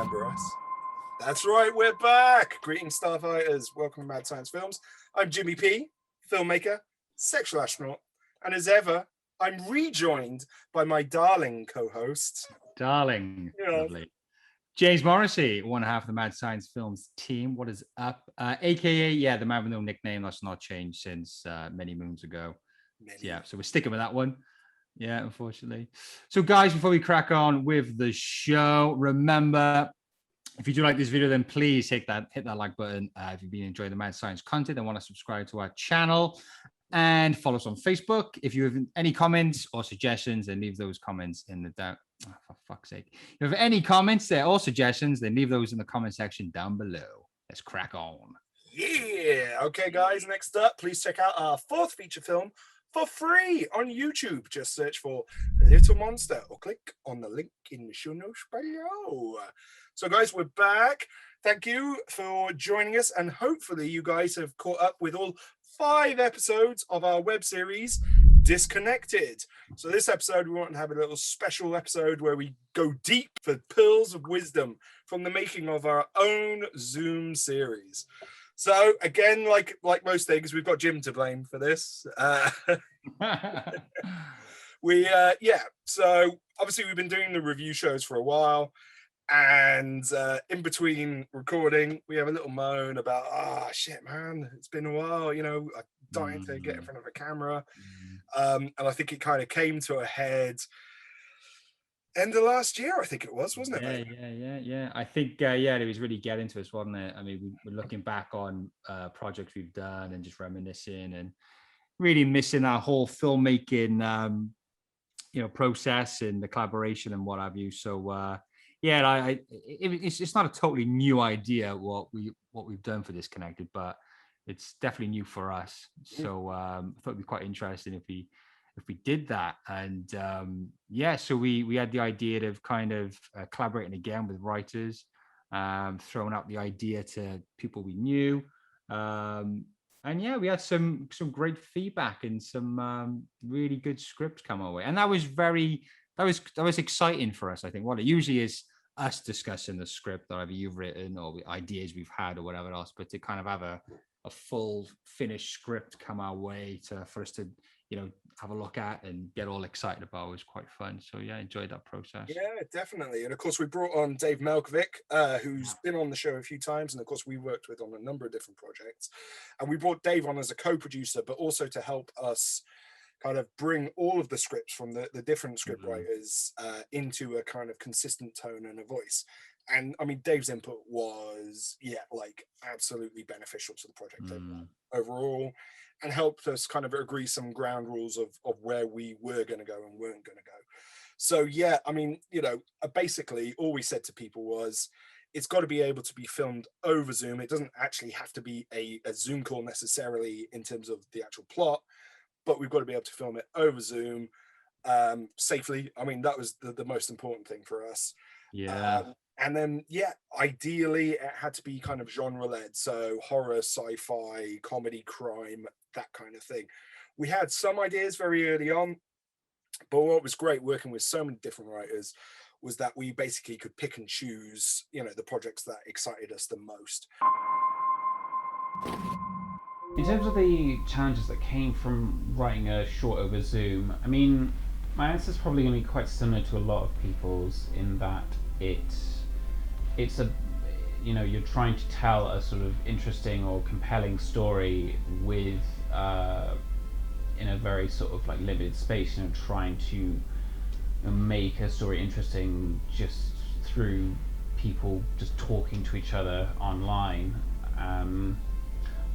remember us. That's right, we're back. Greetings, Starfighters. Welcome to Mad Science Films. I'm Jimmy P, filmmaker, sexual astronaut, and as ever, I'm rejoined by my darling co-host. Darling, lovely. James Morrissey, one half of the Mad Science Films team. What is up? AKA, the man with no nickname. That's not changed since many moons ago. Yeah, so we're sticking with that one. Yeah, unfortunately. So, guys, before we crack on with the show, remember, if you do like this video, then please hit that like button. If you've been enjoying the Mad Science content and want to subscribe to our channel, and follow us on Facebook. If you have any comments or suggestions, then leave those comments in the down. Oh, for fuck's sake! If you have any comments there or suggestions, then leave those in the comment section down below. Let's crack on. Yeah. Okay, guys. Next up, please check out our fourth feature film for free on YouTube. Just search for Little Monster or click on the link in the show notes below. So, guys, we're back. Thank you for joining us, and hopefully you guys have caught up with all 5 episodes of our web series, Disconnected. So this episode, we want to have a little special episode where we go deep for pearls of wisdom from the making of our own Zoom series. So again, like most things, we've got Jim to blame for this. So obviously we've been doing the review shows for a while. And in between recording, we have a little moan about, shit, man, it's been a while, I'm dying to get in front of a camera. And I think it kind of came to a head end of last year, I think it was, wasn't it? Yeah. I think, it was really getting to us, wasn't it? I mean, we're looking back on projects we've done and just reminiscing and really missing our whole filmmaking, process and the collaboration and what have you. So, it's not a totally new idea what we've done for Disconnected, but it's definitely new for us. So I thought it'd be quite interesting if we did that. And so we had the idea of kind of collaborating again with writers, throwing out the idea to people we knew, and we had some great feedback and some really good scripts come our way, and that was exciting for us. I think what it usually is us discussing the script that either you've written or the ideas we've had or whatever else, but to kind of have a full finished script come our way for us to have a look at and get all excited about was quite fun. So I enjoyed that process. Yeah, definitely. And of course we brought on Dave Melkevik, who's been on the show a few times, and of course we worked with on a number of different projects, and we brought Dave on as a co-producer, but also to help us kind of bring all of the scripts from the different script writers into a kind of consistent tone and a voice. And I mean, Dave's input was, absolutely beneficial to the project overall, and helped us kind of agree some ground rules of where we were going to go and weren't going to go. So, I mean, basically all we said to people was, it's got to be able to be filmed over Zoom. It doesn't actually have to be a Zoom call necessarily in terms of the actual plot, but we've got to be able to film it over Zoom safely. I mean, that was the most important thing for us. And then, ideally it had to be kind of genre-led. So horror, sci-fi, comedy, crime, that kind of thing. We had some ideas very early on, but what was great working with so many different writers was that we basically could pick and choose, the projects that excited us the most. In terms of the challenges that came from writing a short over Zoom, I mean, my answer is probably going to be quite similar to a lot of people's, in that it's a, you're trying to tell a sort of interesting or compelling story with, in a very sort of like limited space, trying to make a story interesting just through people just talking to each other online. I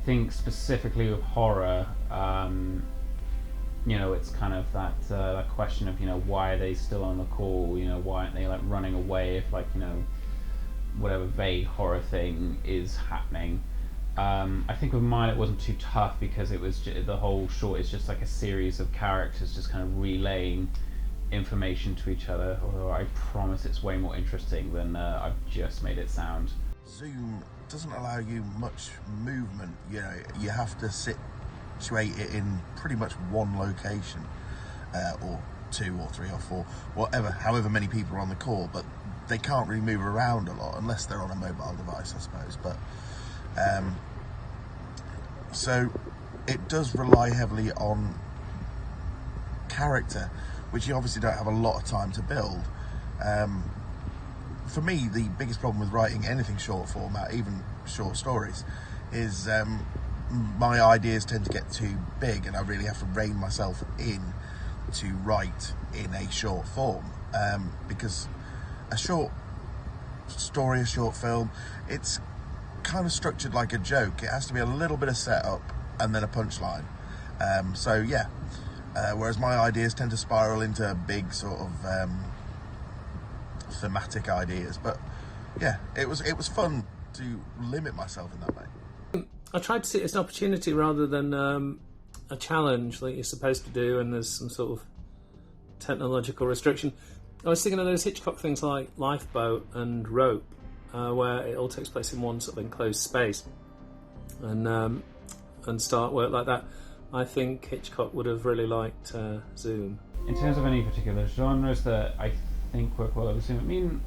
think specifically with horror, it's kind of that question of, why are they still on the call? Why aren't they like running away if whatever vague horror thing is happening? I think with mine it wasn't too tough because it was the whole short is just like a series of characters just kind of relaying information to each other, although I promise it's way more interesting than I've just made it sound. Zoom doesn't allow you much movement. You have to situate it in pretty much one location, or 2 or 3 or 4, however many people are on the call, but they can't really move around a lot unless they're on a mobile device, I suppose. But so it does rely heavily on character, which you obviously don't have a lot of time to build. For me, the biggest problem with writing anything short format, even short stories, is my ideas tend to get too big, and I really have to rein myself in to write in a short form, because a short story, a short film, it's kind of structured like a joke. It has to be a little bit of setup and then a punchline. So yeah, whereas my ideas tend to spiral into big sort of thematic ideas. But yeah, it was fun to limit myself in that way. I tried to see it as an opportunity rather than a challenge like you're supposed to do, and there's some sort of technological restriction. I was thinking of those Hitchcock things like Lifeboat and Rope, where it all takes place in one sort of enclosed space, and start work like that. I think Hitchcock would have really liked Zoom. In terms of any particular genres that I think work well over Zoom, I mean,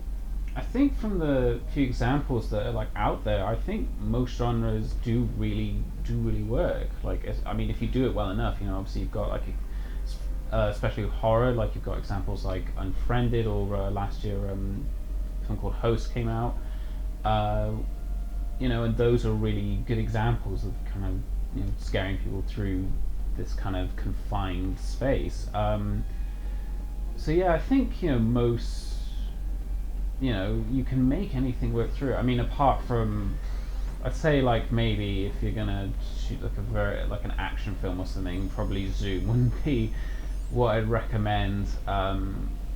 I think from the few examples that are like out there, I think most genres do really work. Like, I mean, if you do it well enough, you know, obviously you've got like, especially with horror, like you've got examples like Unfriended, or last year a film called Host came out. You know, and those are really good examples of kind of, you know, scaring people through this kind of confined space. So yeah, I think, you know, most, you know, you can make anything work through. I mean, apart from, I'd say like maybe if you're gonna shoot like an action film or something, probably Zoom wouldn't be what I'd recommend.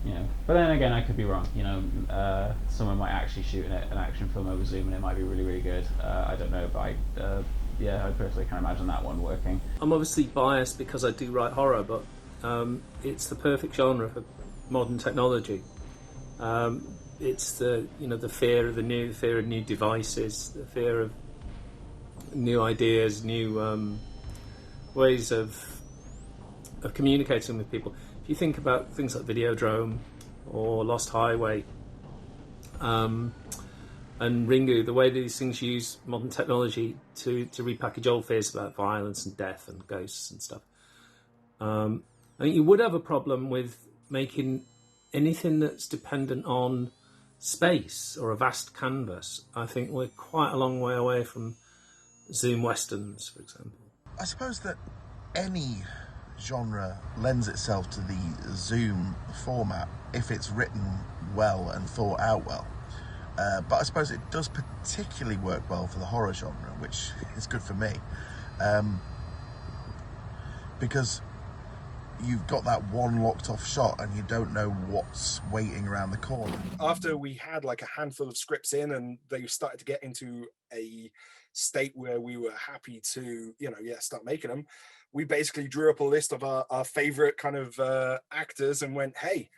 You know, but then again, I could be wrong. You know, someone might actually shoot an action film over Zoom and it might be really good. I don't know, but yeah, I personally can't imagine that one working. I'm obviously biased because I do write horror, but it's the perfect genre for modern technology. It's the, you know, the fear of the fear of new devices, the fear of new ideas, new ways of communicating with people. If you think about things like Videodrome or Lost Highway and Ringu, the way these things use modern technology to repackage old fears about violence and death and ghosts and stuff. I think you would have a problem with making anything that's dependent on space or a vast canvas. I think we're quite a long way away from Zoom Westerns, for example. I suppose that any genre lends itself to the Zoom format if it's written well and thought out well. But I suppose it does particularly work well for the horror genre, which is good for me, because you've got that one locked off shot and you don't know what's waiting around the corner. After we had like a handful of scripts in and they started to get into a state where we were happy to, you know, start making them, we basically drew up a list of our favorite kind of actors and went, hey,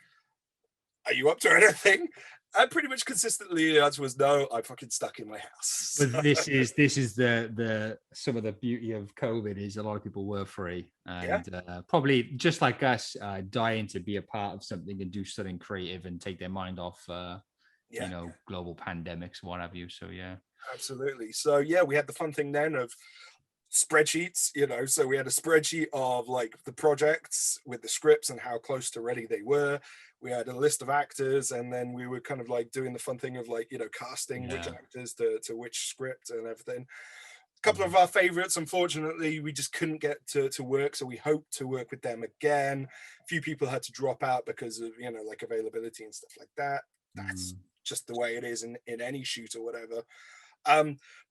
are you up to anything? And pretty much consistently the answer was no, I'm fucking stuck in my house. But this is the some of the beauty of COVID is a lot of people were free and probably just like us, dying to be a part of something and do something creative and take their mind off you know, global pandemics, what have you. So yeah. Absolutely. So yeah, we had the fun thing then of spreadsheets, you know, so we had a spreadsheet of like the projects with the scripts and how close to ready they were. We had a list of actors, and then we were kind of like doing the fun thing of like, you know, casting which actors to which script and everything. A couple of our favorites, unfortunately, we just couldn't get to work, so we hope to work with them again. A few people had to drop out because of, you know, like availability and stuff like that. That's just the way it is in any shoot or whatever.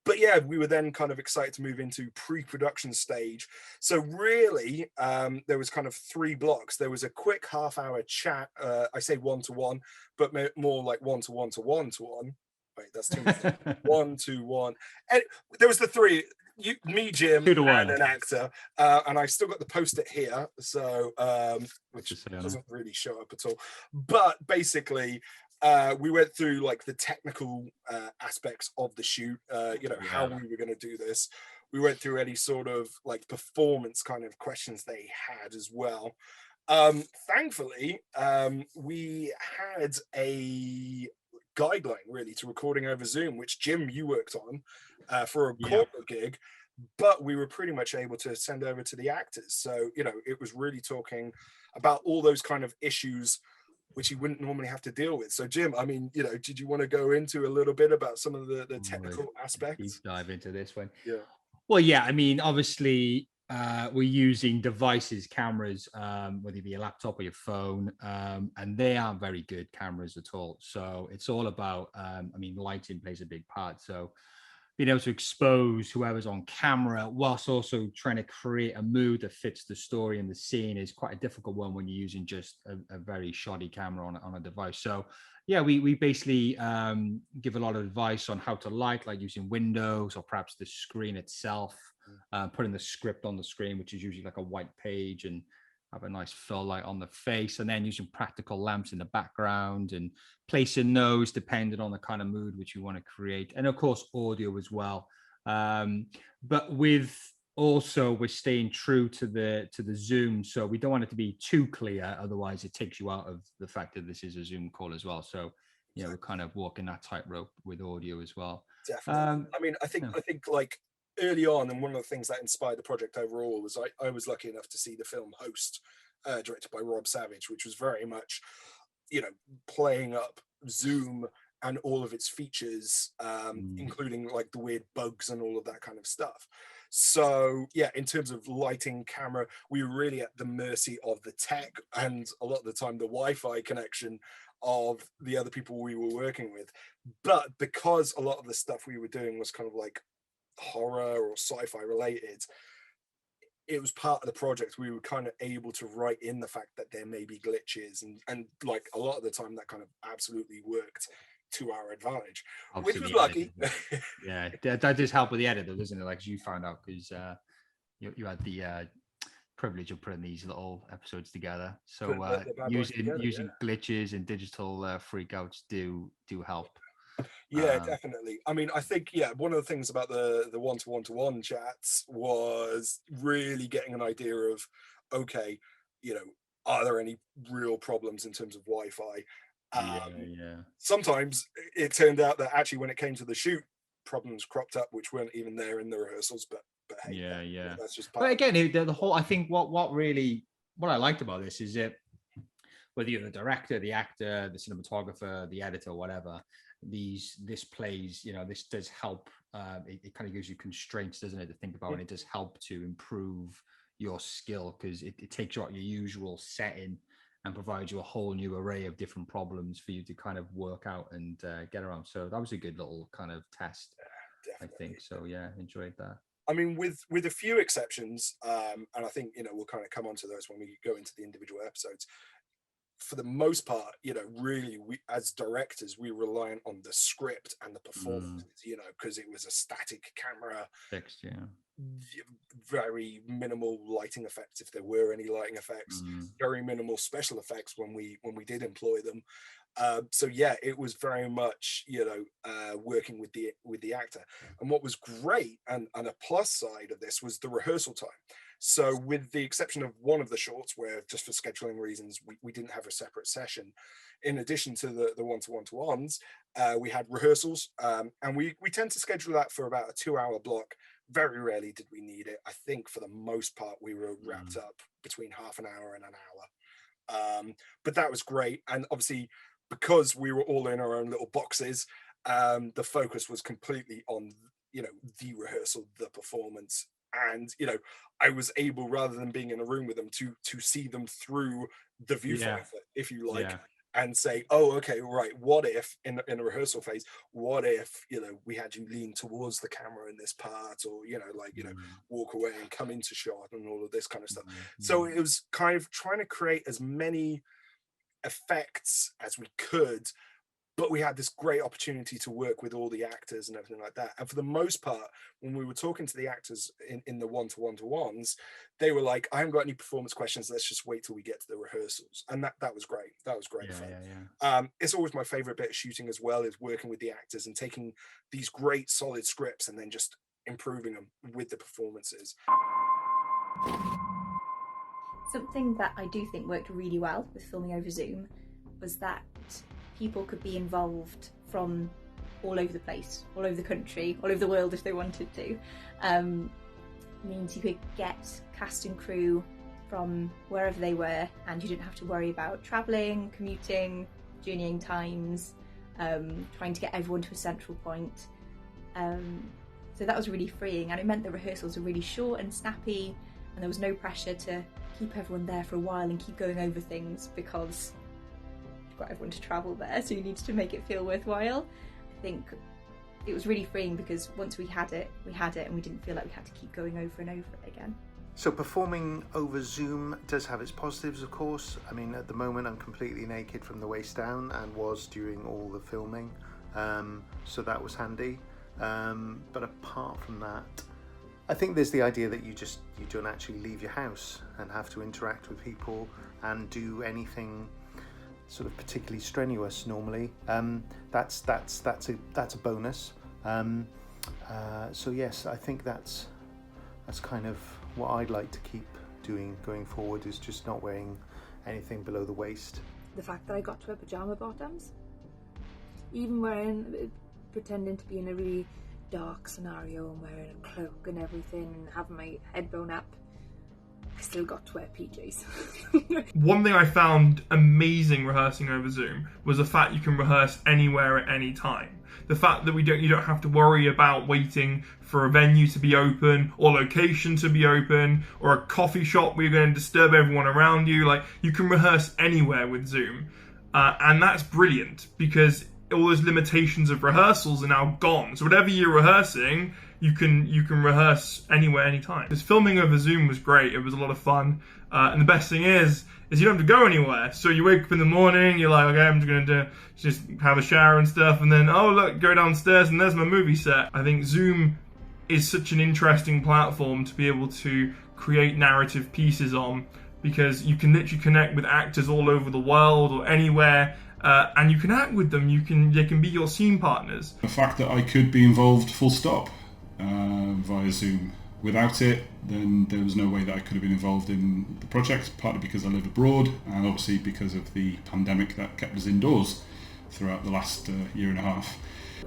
But yeah, we were then kind of excited to move into pre-production stage. So really, there was kind of 3 blocks. There was a quick half-hour chat. I say one-to-one, but more like one-to-one to one-to-one. Wait, that's too much. 1-to-1. And there was the 3. Me, Jim, and an actor. And I still got the post-it here, so which doesn't really show up at all. But basically, we went through like the technical aspects of the shoot, you know, how we were going to do this. We went through any sort of like performance kind of questions they had as well. Thankfully, we had a guideline really to recording over Zoom, which Jim, you worked on for a Yeah. corporate gig, but we were pretty much able to send over to the actors. So, you know, it was really talking about all those kind of issues which you wouldn't normally have to deal with. So Jim, I mean, you know, did you want to go into a little bit about some of the technical aspects? Deep dive into this one. Yeah. Well, yeah, I mean, obviously, we're using devices, cameras, whether it be a laptop or your phone, and they aren't very good cameras at all. So it's all about, I mean, lighting plays a big part. So being able to expose whoever's on camera whilst also trying to create a mood that fits the story and the scene is quite a difficult one when you're using just a very shoddy camera on a device. So yeah, we basically give a lot of advice on how to light, like using windows or perhaps the screen itself, putting the script on the screen, which is usually like a white page, and have a nice fill light on the face, and then using practical lamps in the background and placing those depending on the kind of mood which you want to create. And of course, audio as well. But with also we're staying true to the Zoom, so we don't want it to be too clear, otherwise it takes you out of the fact that this is a Zoom call as well. So you know, we're kind of walking that tightrope with audio as well. Definitely. I mean, I think like early on, and one of the things that inspired the project overall was I was lucky enough to see the film Host, directed by Rob Savage, which was very much, you know, playing up Zoom and all of its features, including like the weird bugs and all of that kind of stuff. So yeah, in terms of lighting, camera, we were really at the mercy of the tech and a lot of the time the Wi-Fi connection of the other people we were working with. But because a lot of the stuff we were doing was kind of like horror or sci-fi related, it was part of the project. We were kind of able to write in the fact that there may be glitches, and like a lot of the time that kind of absolutely worked to our advantage, Obviously, which was lucky. Yeah, that does help with the edit though, doesn't it? Like, as you found out, because you had the privilege of putting these little episodes together. So using glitches and digital freakouts do help. Yeah, definitely. I mean, I think, yeah, one of the things about the one-to-one-to-one chats was really getting an idea of, okay, you know, are there any real problems in terms of Wi-Fi? Sometimes it turned out that actually when it came to the shoot, problems cropped up which weren't even there in the rehearsals, but hey, that's just part. But again, the whole, I think what I liked about this is that whether you're the director, the actor, the cinematographer, the editor, whatever, this plays, you know, this does help. It kind of gives you constraints, doesn't it, to think about, and it does help to improve your skill, because it takes you out your usual setting and provides you a whole new array of different problems for you to kind of work out and get around. So that was a good little kind of test, I think. So yeah, enjoyed that. I mean, with a few exceptions, and I think, you know, we'll kind of come on to those when we go into the individual episodes. For the most part, you know, really, we as directors, we were reliant on the script and the performances, you know, because it was a static camera, fixed, very minimal lighting effects if there were any lighting effects, very minimal special effects when we did employ them. So yeah, it was very much, you know, working with the actor. And what was great and a plus side of this was the rehearsal time. So with the exception of one of the shorts where just for scheduling reasons we didn't have a separate session, in addition to the one-to-one-to-ones, we had rehearsals, and we tend to schedule that for about a 2-hour block. Very rarely did we need it. I think for the most part we were wrapped up between half an hour and an hour. But that was great, and obviously because we were all in our own little boxes, the focus was completely on, you know, the rehearsal, the performance. And, you know, I was able, rather than being in a room with them, to see them through the viewfinder, if you like, and say, oh, okay, right, what if in a rehearsal phase, what if, you know, we had you lean towards the camera in this part, or, you know, like, you know, walk away and come into shot and all of this kind of stuff. So it was kind of trying to create as many effects as we could, but we had this great opportunity to work with all the actors and everything like that. And for the most part, when we were talking to the actors in the one-to-one-to-ones, they were like, I haven't got any performance questions, let's just wait till we get to the rehearsals. And that was great. That was great fun. It's always my favorite bit of shooting as well, is working with the actors and taking these great solid scripts and then just improving them with the performances. Something that I do think worked really well with filming over Zoom was that people could be involved from all over the place, all over the country, all over the world if they wanted to. Means you could get cast and crew from wherever they were, and you didn't have to worry about travelling, commuting, journeying times, trying to get everyone to a central point. So that was really freeing, and it meant the rehearsals were really short and snappy, and there was no pressure to keep everyone there for a while and keep going over things because you've got everyone to travel there, so you needed to make it feel worthwhile. I think it was really freeing because once we had it, and we didn't feel like we had to keep going over and over it again. So performing over Zoom does have its positives, of course. I mean, at the moment I'm completely naked from the waist down, and was during all the filming, so that was handy. But apart from that, I think there's the idea that you don't actually leave your house and have to interact with people and do anything sort of particularly strenuous normally. That's a bonus. So yes, I think that's kind of what I'd like to keep doing going forward, is just not wearing anything below the waist. The fact that I got to wear pyjama bottoms, even pretending to be in a really dark scenario and wearing a cloak and everything and having my head blown up, I still got to wear PJs. One thing I found amazing rehearsing over Zoom was the fact you can rehearse anywhere at any time. The fact that you don't have to worry about waiting for a venue to be open, or location to be open, or a coffee shop where you're going to disturb everyone around you. Like, you can rehearse anywhere with Zoom, and that's brilliant because all those limitations of rehearsals are now gone. So whatever you're rehearsing, you can rehearse anywhere, anytime. This filming over Zoom was great. It was a lot of fun, and the best thing is you don't have to go anywhere. So you wake up in the morning, you're like, okay, I'm just going to just have a shower and stuff, and then, oh look, go downstairs and there's my movie set. I think Zoom is such an interesting platform to be able to create narrative pieces on, because you can literally connect with actors all over the world or anywhere, and you can act with them. They can be your scene partners. The fact that I could be involved full stop via Zoom. Without it, then there was no way that I could have been involved in the project, partly because I live abroad, and obviously because of the pandemic that kept us indoors throughout the last year and a half.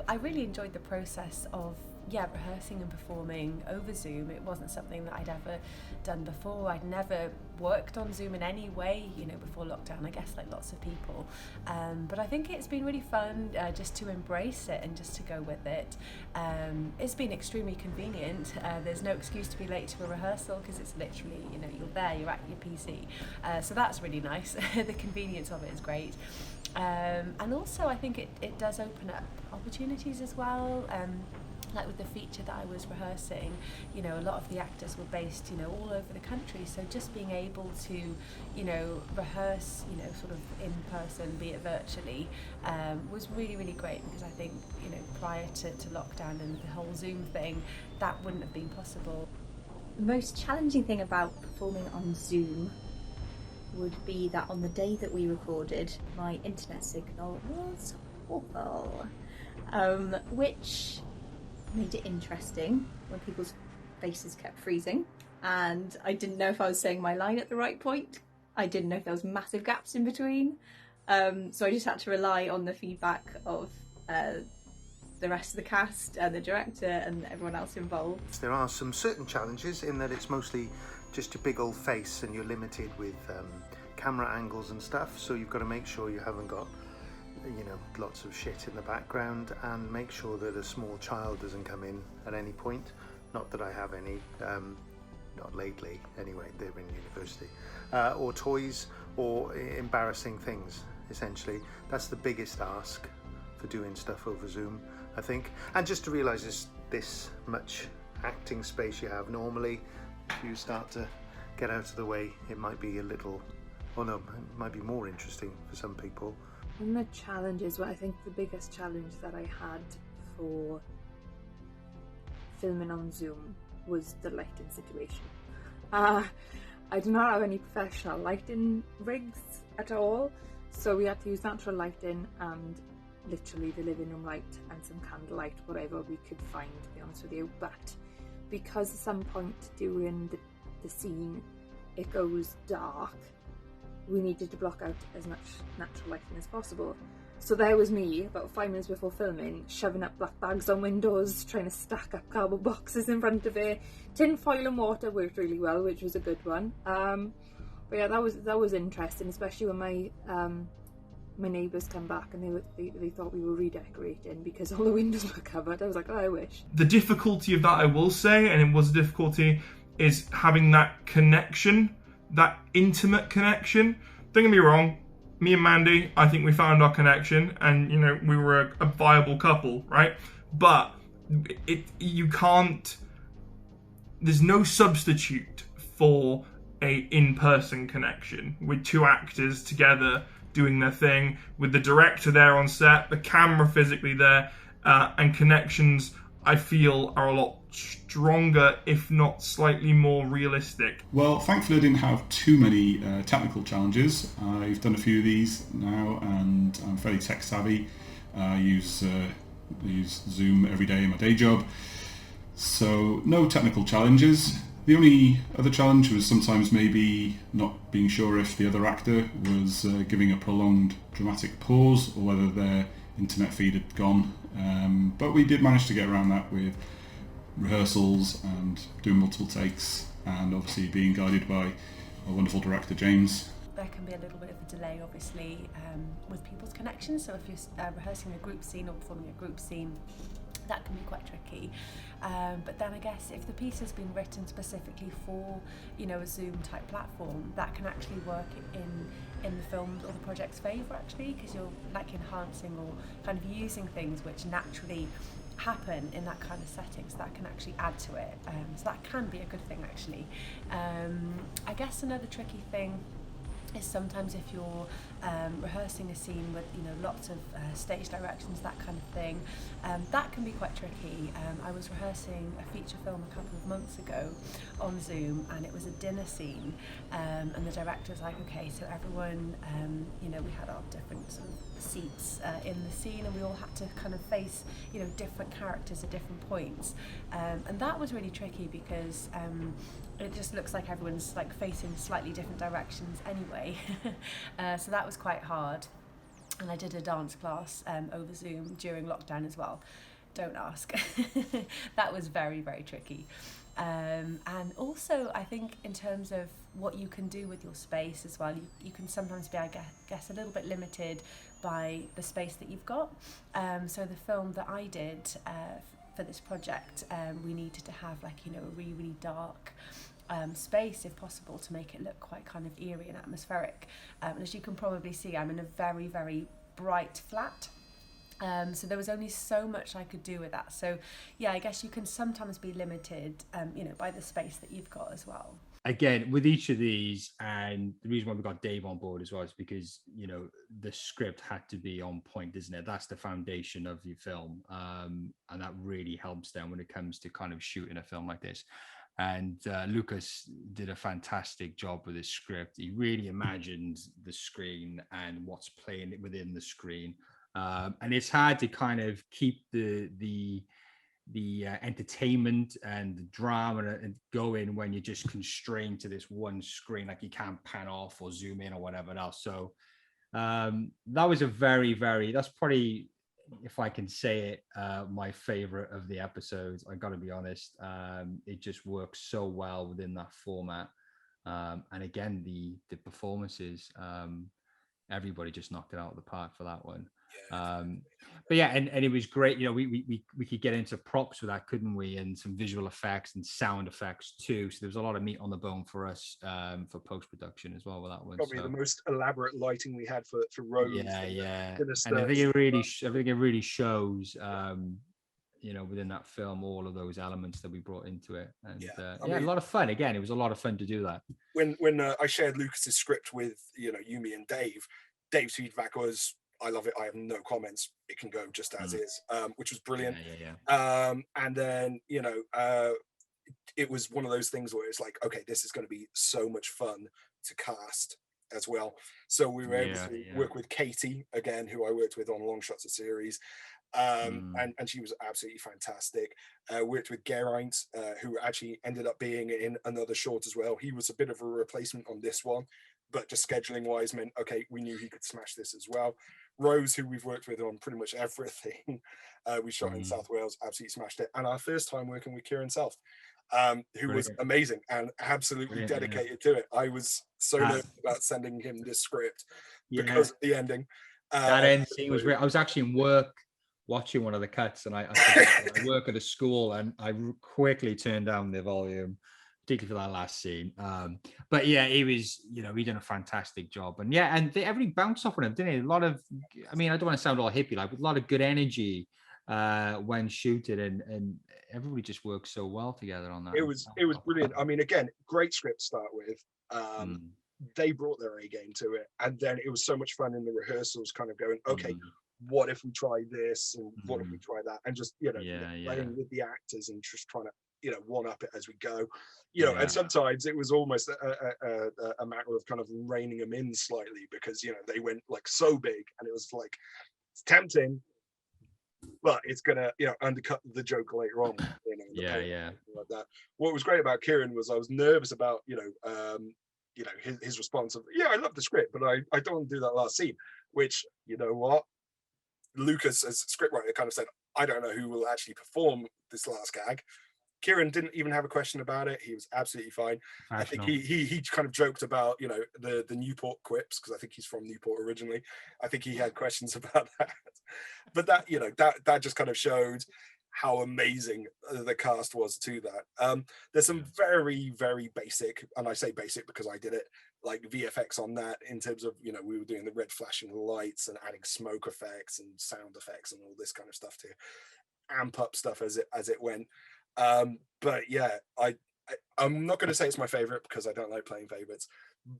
I really enjoyed the process of rehearsing and performing over Zoom. It wasn't something that I'd ever done before. I'd never worked on Zoom in any way, before lockdown, I guess, like lots of people. But I think it's been really fun just to embrace it and just to go with it. It's been extremely convenient. There's no excuse to be late to a rehearsal because it's literally, you're there, you're at your PC. So that's really nice. The convenience of it is great. And also I think it does open up opportunities as well. Like with the feature that I was rehearsing, a lot of the actors were based, all over the country. So just being able to, rehearse, sort of in person, be it virtually, was really, really great, because I think, prior to lockdown and the whole Zoom thing, that wouldn't have been possible. The most challenging thing about performing on Zoom would be that on the day that we recorded, my internet signal was awful, which made it interesting when people's faces kept freezing, and I didn't know if I was saying my line at the right point. I didn't know if there was massive gaps in between, so I just had to rely on the feedback of the rest of the cast and the director and everyone else involved. There are some certain challenges in that it's mostly just a big old face and you're limited with camera angles and stuff, so you've got to make sure you haven't got lots of shit in the background, and make sure that a small child doesn't come in at any point. Not that I have any, not lately anyway, they're in university, or toys or embarrassing things, essentially. That's the biggest ask for doing stuff over Zoom, I think. And just to realise there's this much acting space you have normally, if you start to get out of the way, it might be it might be more interesting for some people. One of the challenges, I think the biggest challenge that I had for filming on Zoom was the lighting situation. I do not have any professional lighting rigs at all, so we had to use natural lighting and literally the living room light and some candlelight, whatever we could find, to be honest with you. But because at some point during the scene it goes dark, we needed to block out as much natural lighting as possible. So there was me, about 5 minutes before filming, shoving up black bags on windows, trying to stack up cardboard boxes in front of it. Tin foil and water worked really well, which was a good one. But yeah, that was interesting, especially when my neighbours come back and they thought we were redecorating because all the windows were covered. I was like, oh, I wish. The difficulty of that, I will say, and it was a difficulty, is having that connection, that intimate connection. Don't get me wrong, me and Mandy, I think we found our connection, and you know, we were a viable couple, right? But you can't. There's no substitute for a in-person connection with two actors together doing their thing, with the director there on set, the camera physically there, and connections, I feel, are a lot stronger, if not slightly more realistic. Well, thankfully I didn't have too many technical challenges. I've done a few of these now, and I'm fairly tech savvy. I use Zoom every day in my day job, so no technical challenges. The only other challenge was sometimes maybe not being sure if the other actor was giving a prolonged dramatic pause or whether their internet feed had gone. But we did manage to get around that with rehearsals and doing multiple takes, and obviously being guided by our wonderful director James. There can be a little bit of a delay, obviously, with people's connections. So if you're rehearsing a group scene or performing a group scene, that can be quite tricky. But then I guess if the piece has been written specifically for, you know, a Zoom type platform, that can actually work in the film or the project's favour, actually, because you're like enhancing or kind of using things which naturally happen in that kind of setting, so that can actually add to it. So that can be a good thing, actually. I guess another tricky thing is sometimes if you're rehearsing a scene with, you know, lots of stage directions, that kind of thing, that can be quite tricky. I was rehearsing a feature film a couple of months ago on Zoom, and it was a dinner scene, and the director was like, okay, so everyone, you know, we had our different sort of seats in the scene, and we all had to kind of face, you know, different characters at different points, and that was really tricky because it just looks like everyone's like facing slightly different directions anyway. So that was quite hard. And I did a dance class over Zoom during lockdown as well. Don't ask. That was very, very tricky. And also, I think in terms of what you can do with your space as well, you can sometimes be, I guess, a little bit limited by the space that you've got. So the film that I did for this project, we needed to have, like, you know, a really, really dark space if possible to make it look quite kind of eerie and atmospheric. And as you can probably see, I'm in a very, very bright flat. So there was only so much I could do with that. So yeah, I guess you can sometimes be limited, you know, by the space that you've got as well. Again, with each of these, and the reason why we got Dave on board as well is because, you know, the script had to be on point, isn't it? That's the foundation of the film, and that really helps them when it comes to kind of shooting a film like this. And Lucas did a fantastic job with his script. He really imagined the screen and what's playing within the screen, and it's hard to kind of keep the entertainment and the drama and going when you're just constrained to this one screen, like you can't pan off or zoom in or whatever else. So that was a very, very, that's probably, if I can say it, my favorite of the episodes. I got to be honest. It just works so well within that format. And again, the performances, everybody just knocked it out of the park for that one. But yeah, and it was great. You know, we could get into props with that, couldn't we? And some visual effects and sound effects too. So there was a lot of meat on the bone for us for post-production as well with that one. Probably the most elaborate lighting we had for Rose. Yeah. And I think it really shows, you know, within that film, all of those elements that we brought into it. And I mean, a lot of fun. Again, it was a lot of fun to do that. When I shared Lucas's script with, you know, Yumi and Dave, Dave's feedback was, I love it. I have no comments. It can go just as is, which was brilliant. And then, you know, it was one of those things where it's like, okay, this is going to be so much fun to cast as well. So we were able to work with Katie again, who I worked with on Long Shots of series. And she was absolutely fantastic. Worked with Geraint, who actually ended up being in another short as well. He was a bit of a replacement on this one, but just scheduling wise meant, okay, we knew he could smash this as well. Rose, who we've worked with on pretty much everything, we shot in South Wales, absolutely smashed it. And our first time working with Kieran Self, who was amazing and absolutely dedicated to it. I was so nervous about sending him this script because of the ending. That end scene was great. I was actually in work watching one of the cuts, and I work at a school, and I quickly turned down the volume, particularly for that last scene. But yeah, he was, he done a fantastic job, and everybody bounced off on him, didn't he? A lot of, I mean, I don't want to sound all hippie like, but a lot of good energy when shooting, and everybody just worked so well together on that. It was brilliant. I mean, again, great script to start with. They brought their A game to it, and then it was so much fun in the rehearsals, kind of going, okay, what if we try this, and what if we try that, and just playing with the actors and just trying to one up it as we go, and sometimes it was almost a matter of kind of reining them in slightly, because they went like so big, and it was like, it's tempting, but it's gonna undercut the joke later on, like that. What was great about Kieran was I was nervous about his response of, I love the script, but I don't want to do that last scene, which, what Lucas as scriptwriter kind of said, I don't know who will actually perform this last gag. Kieran didn't even have a question about it. He was absolutely fine. I think he kind of joked about the Newport quips, because I think he's from Newport originally. I think he had questions about that, but that that just kind of showed how amazing the cast was to that. There's some very, very basic, and I say basic because I did it, like VFX on that, in terms of we were doing the red flashing lights and adding smoke effects and sound effects and all this kind of stuff to amp up stuff as it went. But yeah, I'm not going to say it's my favorite, because I don't like playing favorites,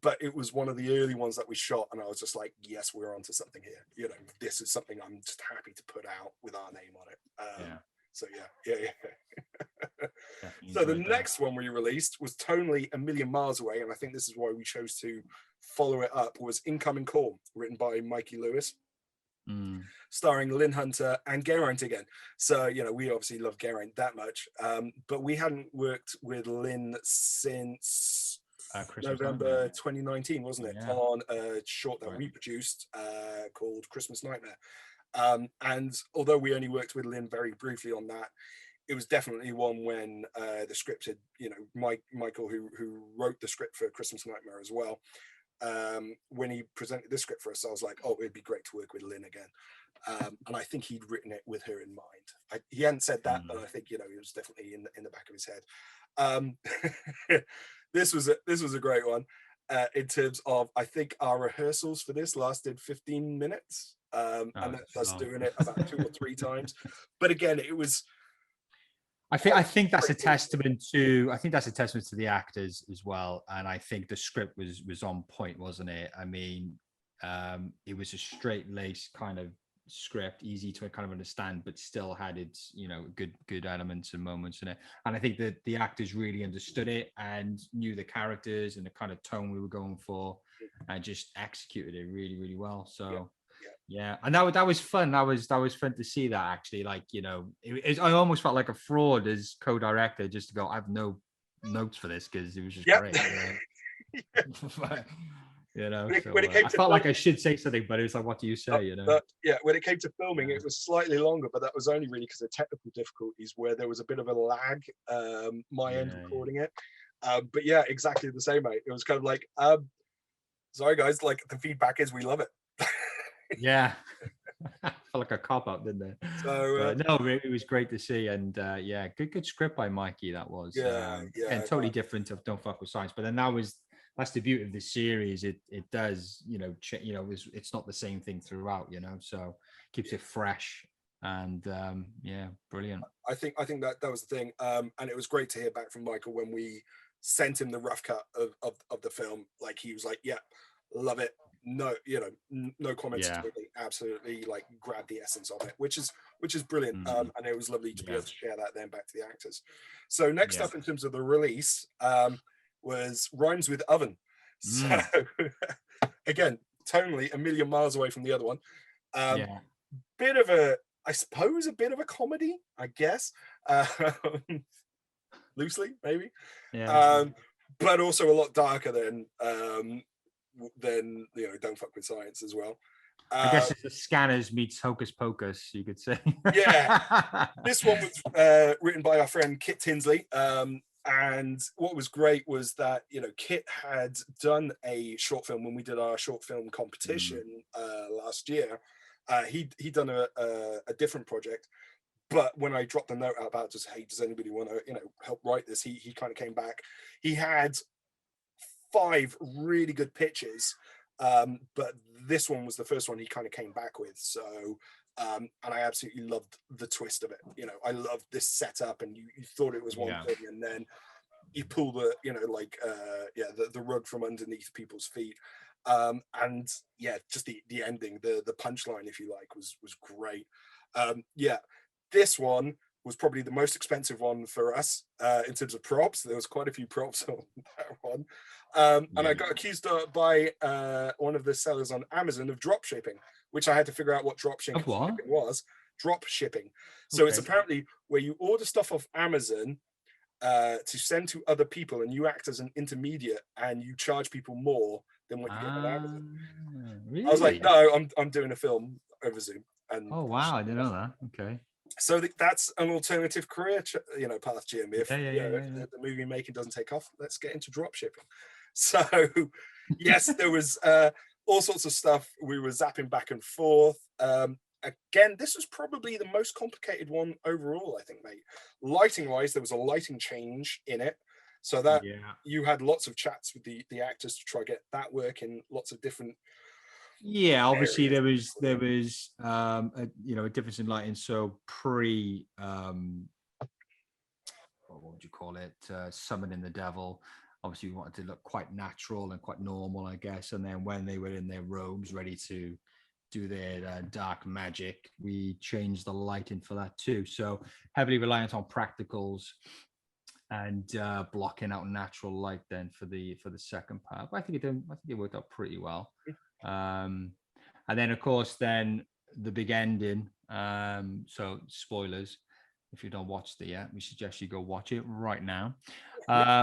but it was one of the early ones that we shot, and I was just like, yes, we're onto something here. This is something I'm just happy to put out with our name on it. So yeah. So the next one we released was tonally a million miles away, and I think this is why we chose to follow it up, was Incoming Call, written by Mikey Lewis, starring Lynn Hunter and Geraint again. So we obviously love Geraint that much, but we hadn't worked with Lynn since November 2019, wasn't it? On a short that we produced called Christmas Nightmare. And although we only worked with Lynn very briefly on that, it was definitely one when the script had, Michael, who wrote the script for Christmas Nightmare as well, when he presented this script for us, I was like, oh, it'd be great to work with Lynn again. And I think he'd written it with her in mind. He hadn't said that, but I think, it was definitely in the back of his head. This was a great one in terms of, I think our rehearsals for this lasted 15 minutes. And that's us doing it about 2 or 3 times. But again, it was, I think that's a testament to the actors as well, and I think the script was on point, wasn't it? I mean, it was a straight-laced kind of script, easy to kind of understand, but still had its good elements and moments in it. And I think that the actors really understood it and knew the characters and the kind of tone we were going for, and just executed it really, really well. So. Yeah, and that was fun. That was fun to see that, actually. Like, I almost felt like a fraud as co-director, just to go, I have no notes for this, because it was just great. I felt like I should say something, but it was like, what do you say? When it came to filming, it was slightly longer, but that was only really because of technical difficulties, where there was a bit of a lag, my end recording it. But yeah, exactly the same, mate. It was kind of like, sorry guys, like, the feedback is we love it. Yeah. Felt like a cop out, didn't it? So no, it was great to see, and good script by Mikey. That was and totally different of Don't Fuck with Science, but then that's the beauty of this series. It does it's not the same thing throughout, so keeps it fresh, and brilliant. I think that was the thing, and it was great to hear back from Michael when we sent him the rough cut of the film. Like, he was like, yeah, love it. No, no comments. Totally, absolutely, like, grab the essence of it, which is brilliant. And it was lovely to be able to share that then back to the actors. So next up in terms of the release was Rhymes with Oven. So again, tonally a million miles away from the other one. Yeah. Bit of a, I suppose, a bit of a comedy, I guess, loosely maybe. Yeah. But also a lot darker than Don't Fuck with Science as well. I guess it's the Scanners meets Hocus Pocus, you could say. Yeah. This one was written by our friend Kit Tinsley. And what was great was that, Kit had done a short film when we did our short film competition last year. He'd done a different project. But when I dropped the note out about just, hey, does anybody want to, help write this? He kind of came back. He had 5 really good pitches, but this one was the first one he kind of came back with. So, and I absolutely loved the twist of it. I loved this setup, and you thought it was one thing, and then you pull the, the rug from underneath people's feet. And yeah, just the ending, the punchline, if you like, was great. This one was probably the most expensive one for us in terms of props. There was quite a few props on that one. And I got accused by one of the sellers on Amazon of drop shipping, which I had to figure out what drop shipping was. Drop shipping. So it's apparently where you order stuff off Amazon to send to other people, and you act as an intermediate, and you charge people more than what you get on Amazon. Really? I was like, no, I'm doing a film over Zoom. And oh wow, I didn't know that. Okay. So that's an alternative career, path, Jim. If the movie making doesn't take off, let's get into drop shipping. So, yes, there was all sorts of stuff. We were zapping back and forth. Again, this was probably the most complicated one overall, I think, mate. Lighting-wise, there was a lighting change in it. So that you had lots of chats with the actors to try to get that working, lots of different... Yeah, obviously there was a difference in lighting. So what would you call it? Summoning the Devil. Obviously, we wanted to look quite natural and quite normal, I guess. And then when they were in their robes, ready to do their dark magic, we changed the lighting for that too. So heavily reliant on practicals and blocking out natural light then for the second part. But I think it worked out pretty well. And then of course then the big ending, so spoilers if you don't watch it yet, we suggest you go watch it right now.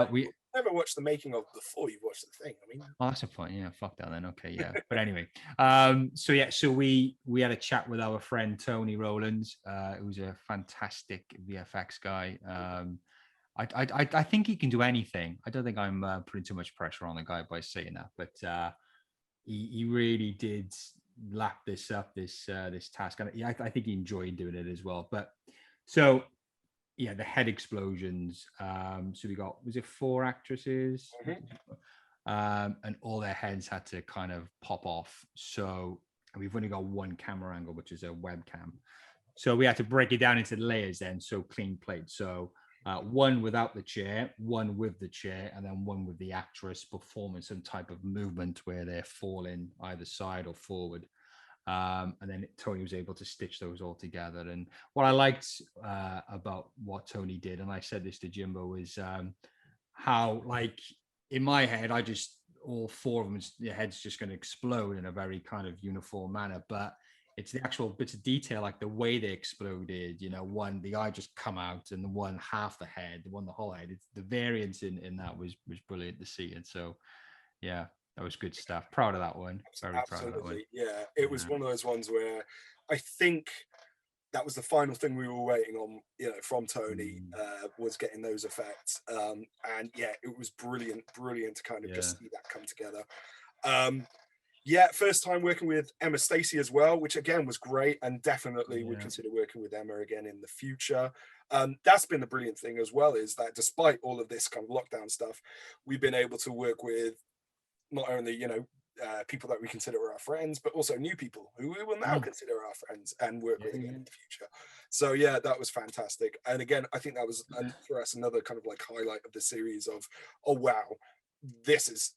We never watched the making of before you watched the thing. I mean, that's a point. Yeah, fuck that then. Okay, yeah. But anyway, so we had a chat with our friend Tony Rowlands, who's a fantastic VFX guy. I think he can do anything. I don't think I'm putting too much pressure on the guy by saying that, but he really did lap this task, and I think he enjoyed doing it as well. But so yeah, the head explosions. So we got, was it 4 actresses? And all their heads had to kind of pop off. So we've only got one camera angle, which is a webcam. So we had to break it down into layers then. So clean plate. So one without the chair, one with the chair, and then one with the actress performing some type of movement where they're falling either side or forward. And then Tony was able to stitch those all together. And what I liked about what Tony did, and I said this to Jimbo, is how, like, in my head, all 4 of them, their head's just going to explode in a very kind of uniform manner. But it's the actual bits of detail, like the way they exploded, one, the eye just come out, and the one half the head, the one the whole head. It's the variance in that was brilliant to see. And so, yeah, that was good stuff. Proud of that one. Very proud of that one. Yeah, it was one of those ones where I think that was the final thing we were waiting on, from Tony, was getting those effects. And yeah, it was brilliant to kind of just see that come together. First time working with Emma Stacey as well, which again was great, and definitely would consider working with Emma again in the future. That's been the brilliant thing as well, is that despite all of this kind of lockdown stuff, we've been able to work with not only people that we consider our friends, but also new people who we will now consider our friends and work with again in the future. So yeah, that was fantastic. And again, I think that was for us another kind of like highlight of the series of, oh wow, this is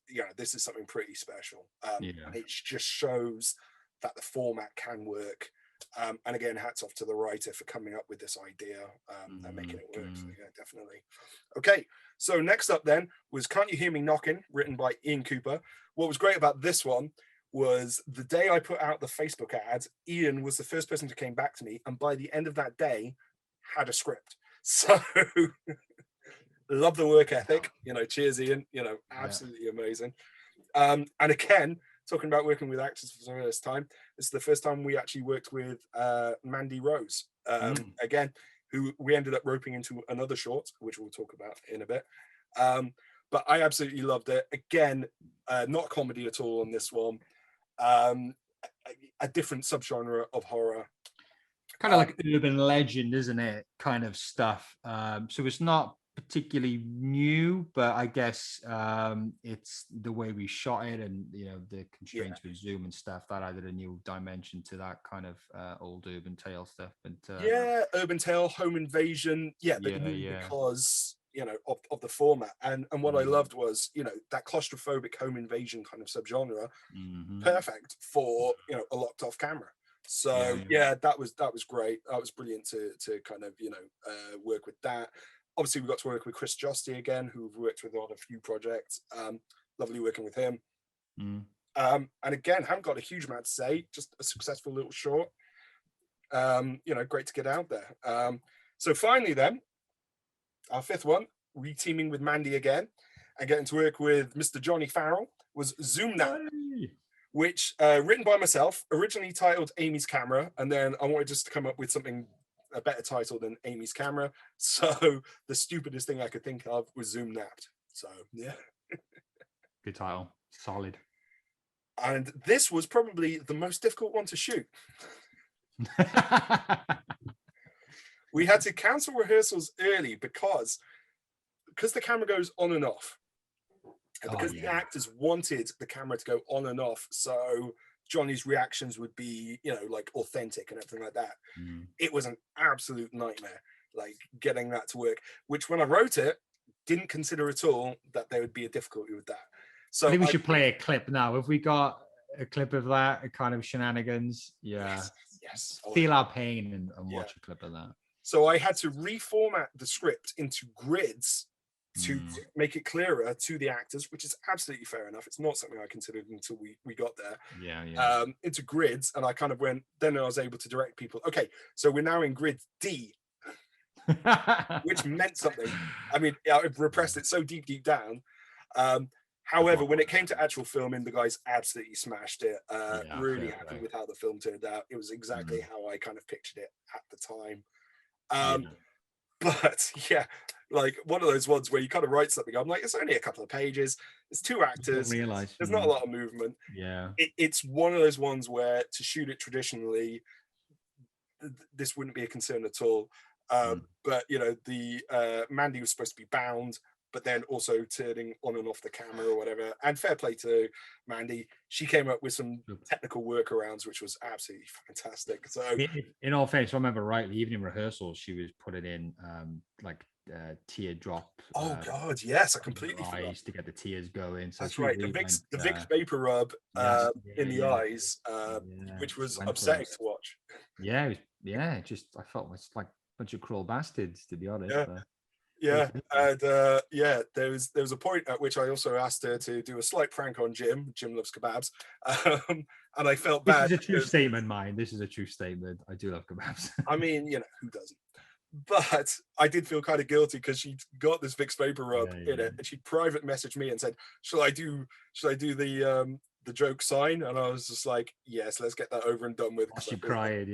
something pretty special. And it just shows that the format can work. And again, hats off to the writer for coming up with this idea and making it work. So yeah, definitely. Okay, so next up then was Can't You Hear Me Knocking, written by Ian Cooper. What was great about this one was the day I put out the Facebook ad, Ian was the first person to came back to me, and by the end of that day had a script. So love the work ethic, cheers Ian, absolutely amazing. And again, talking about working with actors for the first time, this is the first time we actually worked with Mandy Rose, again, who we ended up roping into another short, which we'll talk about in a bit. But I absolutely loved it. Again, not comedy at all on this one. A different subgenre of horror. Kind of like urban legend, isn't it? Kind of stuff. So it's not particularly new, but I guess it's the way we shot it, and the constraints with zoom and stuff that added a new dimension to that kind of old urban tale stuff. And urban tale, home invasion, because of the format, and what I loved was that claustrophobic home invasion kind of subgenre, perfect for a locked off camera. So that was great. That was brilliant to kind of work with that. Obviously, we got to work with Chris Josty again, who we've worked with on a few projects. Lovely working with him. And again, haven't got a huge amount to say, just a successful little short. Great to get out there. So finally then, our fifth one, reteaming with Mandy again, and getting to work with Mr. Johnny Farrell, was Zoom Nap, which written by myself, originally titled Amy's Camera, and then I wanted just to come up with something a better title than Amy's Camera. So the stupidest thing I could think of was Zoom Napped. So yeah. Good title. Solid. And this was probably the most difficult one to shoot. We had to cancel rehearsals early because the camera goes on and off. And because the actors wanted the camera to go on and off, so Johnny's reactions would be, like authentic and everything like that. It was an absolute nightmare, like getting that to work, which when I wrote it, didn't consider at all that there would be a difficulty with that. So I think we should play a clip now. Have we got a clip of that, a kind of shenanigans? Yes. Feel our pain and watch a clip of that. So I had to reformat the script into grids to make it clearer to the actors, which is absolutely fair enough. It's not something I considered until we got there. Into grids, and I kind of went, then I was able to direct people, okay, so we're now in grid D, which meant something. I mean, I've repressed it so deep down. However, when it came to actual filming, the guys absolutely smashed it. Really happy with how the film turned out. It was exactly how I kind of pictured it at the time. But yeah, like one of those ones where you kind of write something, I'm like, it's only a couple of pages, it's two actors, there's not a lot of movement. It's one of those ones where to shoot it traditionally, this wouldn't be a concern at all. But the Mandy was supposed to be bound, but then also turning on and off the camera or whatever. And fair play to Mandy, she came up with some technical workarounds, which was absolutely fantastic. So, in all fairness, if I remember rightly, even in rehearsals, she was putting in teardrop. Oh God, yes, I completely forgot to get the tears going. So that's right. The Vicks vapor rub in the eyes, which was upsetting to watch. Just I felt it was like a bunch of cruel bastards, to be honest. And there was a point at which I also asked her to do a slight prank on Jim. Jim loves kebabs, and I felt bad. This is a true statement, mine. This is a true statement. I do love kebabs. I mean, who doesn't? But I did feel kind of guilty because she got this Vicks vapor rub in it, and she private messaged me and said, "Shall I do the joke sign?" And I was just like, "Yes, let's get that over and done with." She cried,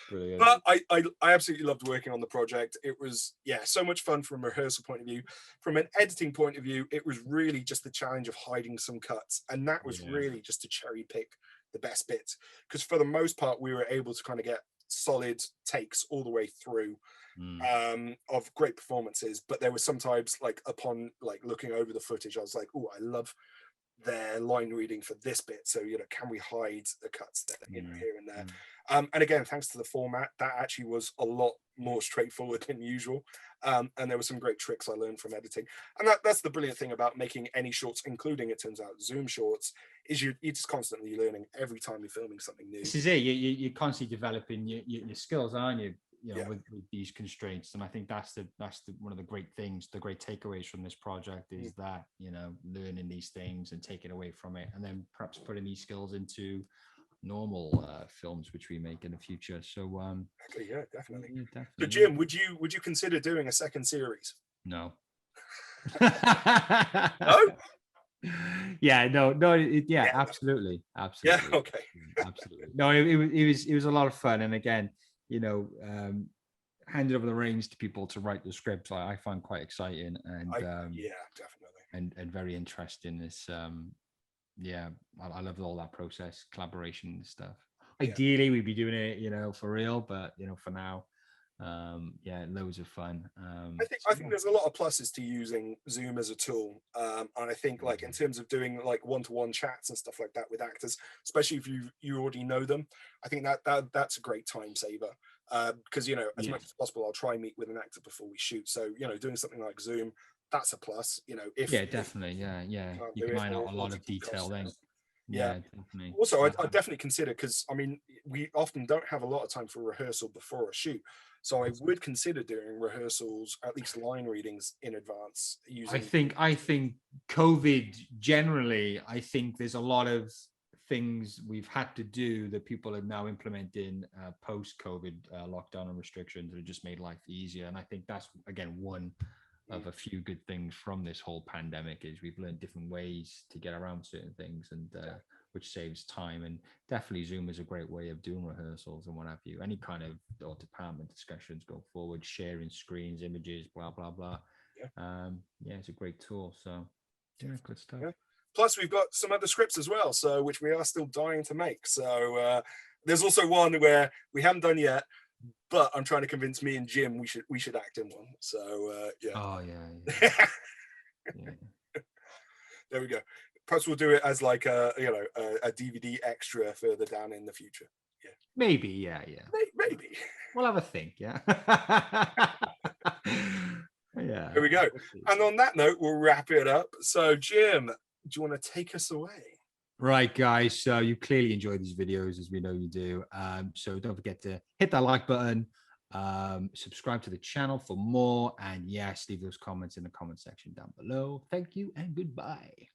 Brilliant. But I absolutely loved working on the project. It was so much fun from a rehearsal point of view. From an editing point of view, it was really just the challenge of hiding some cuts, and that was really just to cherry pick the best bits, because for the most part we were able to kind of get solid takes all the way through of great performances. But there was sometimes upon looking over the footage, I was like, oh, I love their line reading for this bit, so can we hide the cuts that here and there. And again, thanks to the format, that actually was a lot more straightforward than usual, and there were some great tricks I learned from editing. And that's the brilliant thing about making any shorts, including, it turns out, Zoom shorts, is you're just constantly learning every time you're filming something new. This is it. You're constantly developing your skills, aren't you? you know, with these constraints. And I think that's the one of the great things, the great takeaways from this project is that, you know, learning these things and taking away from it, and then perhaps putting these skills into normal films which we make in the future. So yeah, definitely. Yeah, definitely. So Jim, would you consider doing a second series? No. No. Yeah, no, absolutely. Yeah, okay. Absolutely. No, it was a lot of fun, and again, you know, handing over the reins to people to write the scripts, I find quite exciting, and yeah, definitely, and very interesting. It's I love all that process, collaboration and stuff. Ideally, we'd be doing it, you know, for real, but you know, for now, loads of fun. I think there's a lot of pluses to using Zoom as a tool, and I think like in terms of doing like one-to-one chats and stuff like that with actors, especially if you already know them, I think that's a great time saver, because you know, as much as possible I'll try and meet with an actor before we shoot, so you know, doing something like Zoom, that's a plus, you know. Definitely, you can iron out a lot of detail then. Yeah, definitely. Also, I'd definitely consider, because I mean, we often don't have a lot of time for rehearsal before a shoot, so I would consider doing rehearsals, at least line readings in advance. Using, I think COVID generally, I think there's a lot of things we've had to do that people are now implementing post-COVID lockdown and restrictions that have just made life easier. And I think that's, again, one of a few good things from this whole pandemic is we've learned different ways to get around certain things, and which saves time. And definitely Zoom is a great way of doing rehearsals and what have you. Any kind of or department discussions go forward, sharing screens, images, blah blah blah. It's a great tool. So good stuff. Plus we've got some other scripts as well, so which we are still dying to make. So there's also one where we haven't done yet, but I'm trying to convince me and Jim we should act in one. So there we go. Perhaps we'll do it as like a DVD extra further down in the future. Yeah, maybe. Maybe we'll have a think. Yeah. There we go. And on that note, we'll wrap it up. So Jim, do you want to take us away? Right, guys. So you clearly enjoy these videos, as we know you do. So don't forget to hit that like button, subscribe to the channel for more, and yes, leave those comments in the comment section down below. Thank you and goodbye.